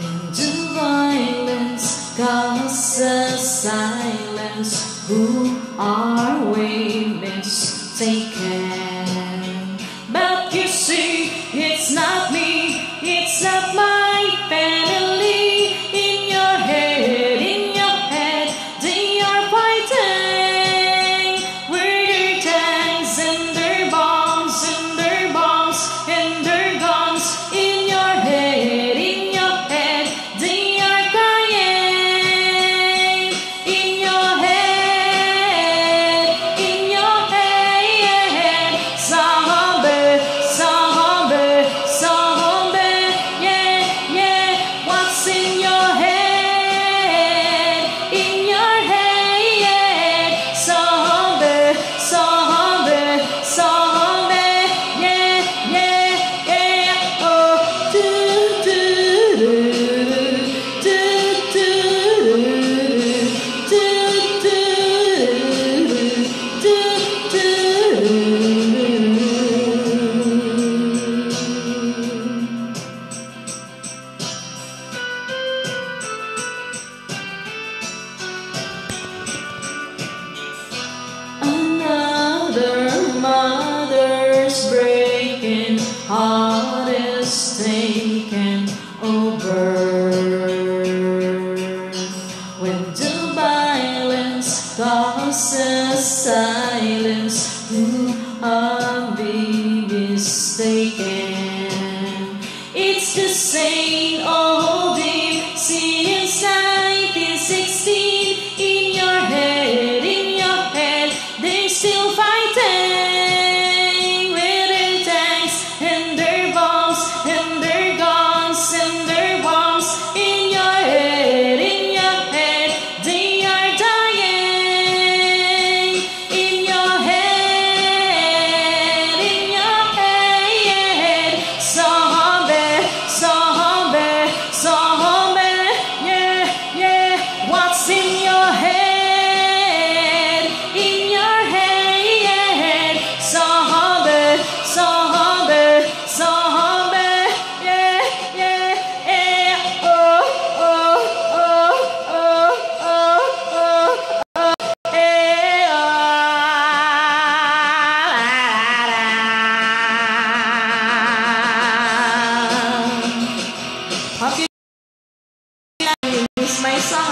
Into violence causes silence. Who are we mistaken? But you see, it's not me, it's not my family. In your head, they are fighting with their tanks and their bombs and their bombs and their guns. In your head, they are crying. In your head, zombie, zombie, zombie, yeah, yeah. What's in your head? In your head, zombie, zombie, zombie, yeah, yeah, yeah. Oh, do do do do do do do do Another mother's breaking heart is taken over. When the violence causes silence, who are we mistaken? It's the same old deep since 1916. In your head, they still fighting with their tanks and their bombs and their guns and their bombs. In your head, they are dying. In your head, zombie, zombie, zombie, yeah, yeah. What's in your head? In your head, zombie, zombie, zombie, yeah, yeah, yeah. Oh, oh, oh, oh, oh, oh, eh, oh, la, la, la. Hope you like my song,